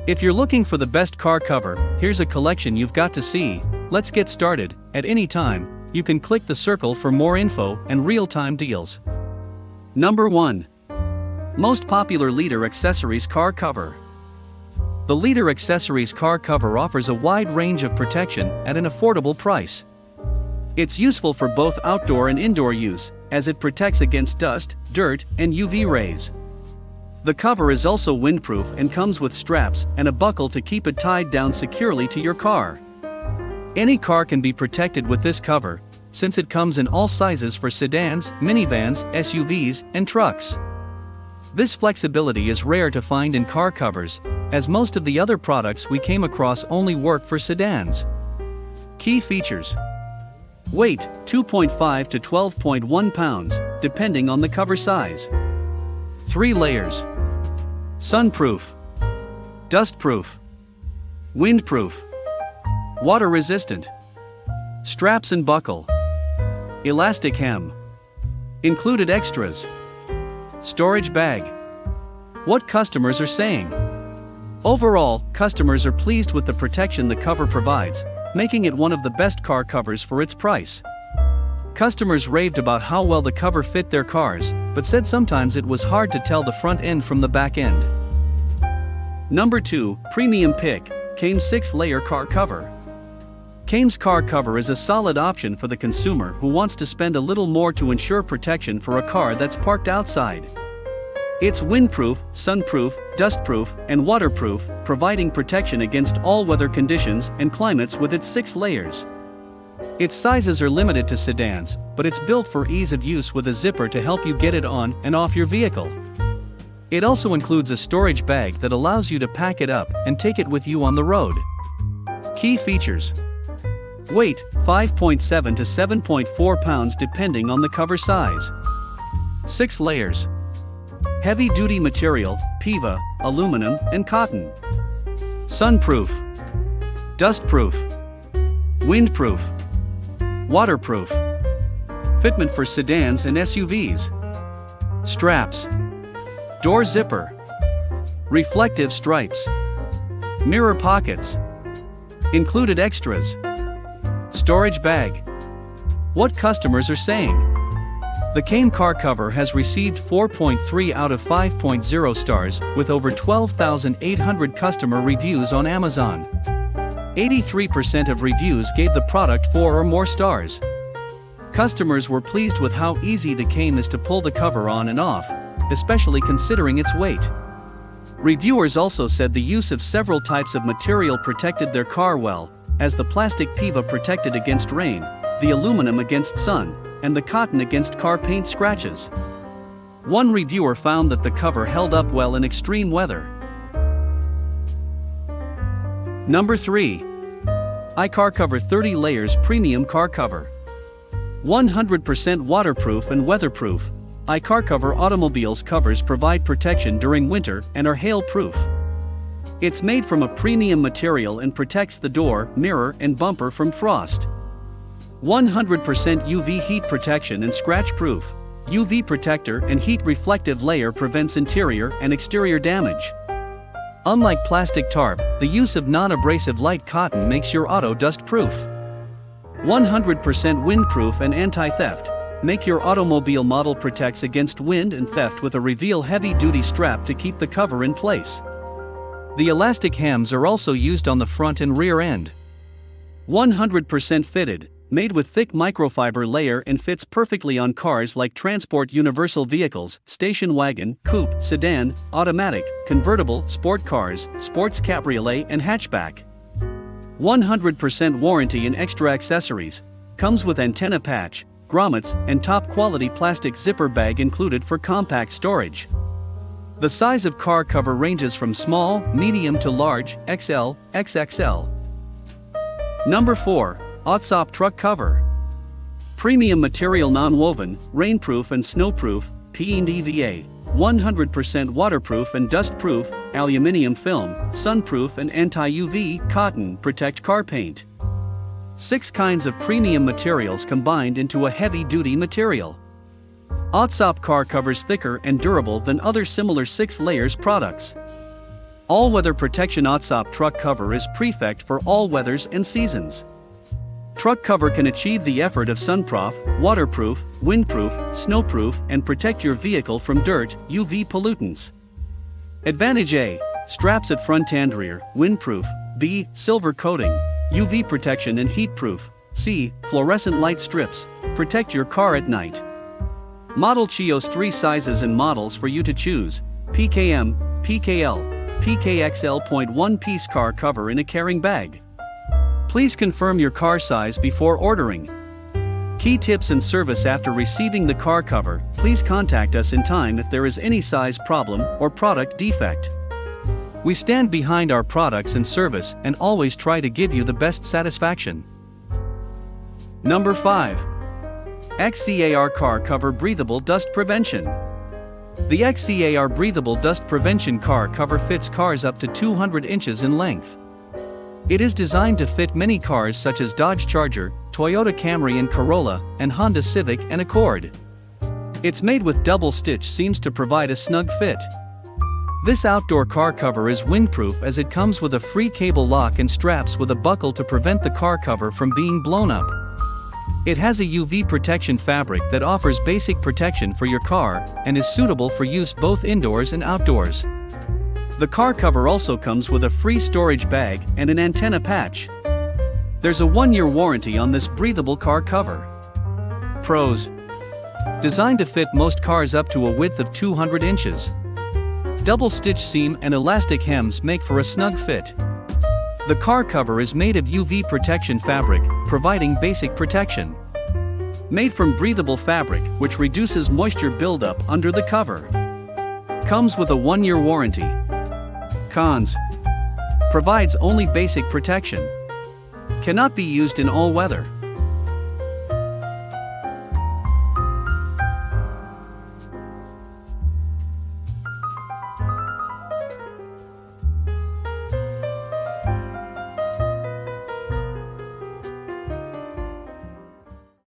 If you're looking for the best car cover, here's a collection you've got to see. Let's get started. At any time, you can click the circle for more info and real-time deals. Number 1. Most popular leader accessories car cover. The leader accessories car cover offers a wide range of protection at an affordable price. It's useful for both outdoor and indoor use, as it protects against dust, dirt, and UV rays. The cover is also windproof and comes with straps and a buckle to keep it tied down securely to your car. Any car can be protected with this cover, since it comes in all sizes for sedans, minivans, SUVs, and trucks. This flexibility is rare to find in car covers, as most of the other products we came across only work for sedans. Key features. Weight, 2.5 to 12.1 pounds, depending on the cover size. 3 layers. Sunproof, dustproof, windproof, water resistant. Straps and buckle. Elastic hem. Included extras. Storage bag. What customers are saying. Overall, customers are pleased with the protection the cover provides, making it one of the best car covers for its price. Customers raved about how well the cover fit their cars, but said sometimes it was hard to tell the front end from the back end. Number 2, Premium Pick, Kames 6-Layer Car Cover. Kames car cover is a solid option for the consumer who wants to spend a little more to ensure protection for a car that's parked outside. It's windproof, sunproof, dustproof, and waterproof, providing protection against all weather conditions and climates with its 6 layers. Its sizes are limited to sedans, but it's built for ease of use with a zipper to help you get it on and off your vehicle. It also includes a storage bag that allows you to pack it up and take it with you on the road. Key features. Weight, 5.7 to 7.4 pounds depending on the cover size. 6 layers. Heavy-duty material, PEVA, aluminum, and cotton. Sunproof, dustproof, windproof, waterproof. Fitment for sedans and SUVs. Straps. Door zipper. Reflective stripes. Mirror pockets. Included extras. Storage bag. What customers are saying. The Kames car cover has received 4.3 out of 5.0 stars, with over 12,800 customer reviews on Amazon. 83% of reviews gave the product 4 or more stars. Customers were pleased with how easy the Kames is to pull the cover on and off, especially considering its weight. Reviewers also said the use of several types of material protected their car well, as the plastic PEVA protected against rain, the aluminum against sun, and the cotton against car paint scratches. One reviewer found that the cover held up well in extreme weather. Number 3. icar Cover 30 Layers Premium Car Cover. 100% waterproof and weatherproof, icar Cover automobiles covers provide protection during winter and are hail-proof. It's made from a premium material and protects the door, mirror, and bumper from frost. 100% UV heat protection and scratch-proof. UV protector and heat reflective layer prevents interior and exterior damage. Unlike plastic tarp, the use of non-abrasive light cotton makes your auto dust-proof. 100% windproof and anti-theft. Make your automobile model protects against wind and theft with a reveal heavy-duty strap to keep the cover in place. The elastic hems are also used on the front and rear end. 100% fitted, made with thick microfiber layer and fits perfectly on cars like transport universal vehicles, station wagon, coupe, sedan, automatic, convertible, sport cars, sports cabriolet and hatchback. 100% warranty and extra accessories. Comes with antenna patch, grommets, and top-quality plastic zipper bag included for compact storage. The size of car cover ranges from small, medium to large, XL, XXL. Number 4. Otsop Truck Cover. Premium material non-woven, rainproof and snowproof, PEVA, 100% waterproof and dustproof, aluminium film, sunproof and anti-UV, cotton, protect car paint. 6 kinds of premium materials combined into a heavy-duty material. Autsop car covers thicker and durable than other similar 6 layers products. All-weather protection otsop truck cover is perfect for all weathers and seasons. Truck cover can achieve the effort of sunproof, waterproof, windproof, snowproof, and protect your vehicle from dirt, UV pollutants. Advantage A: straps at front and rear, windproof. B: silver coating, UV protection and heatproof. C: fluorescent light strips, protect your car at night. Model Chios 3 sizes and models for you to choose: PKM, PKL, PKXL. 1 piece car cover in a carrying bag. Please confirm your car size before ordering. Key tips and service after receiving the car cover: please contact us in time if there is any size problem or product defect. We stand behind our products and service and always try to give you the best satisfaction. Number 5. xcar car cover breathable dust prevention. The xcar breathable dust prevention car cover fits cars up to 200 inches in length. It is designed to fit many cars such as Dodge Charger, Toyota Camry and Corolla, and Honda Civic and Accord. It's made with double stitch seams to provide a snug fit. This outdoor car cover is windproof as it comes with a free cable lock and straps with a buckle to prevent the car cover from being blown up. It has a UV protection fabric that offers basic protection for your car and is suitable for use both indoors and outdoors. The car cover also comes with a free storage bag and an antenna patch. There's a 1-year warranty on this breathable car cover. Pros: designed to fit most cars up to a width of 200 inches. Double stitch seam and elastic hems make for a snug fit. The car cover is made of UV protection fabric, providing basic protection. Made from breathable fabric, which reduces moisture buildup under the cover. Comes with a 1-year warranty. Cons: provides only basic protection. Cannot be used in all weather.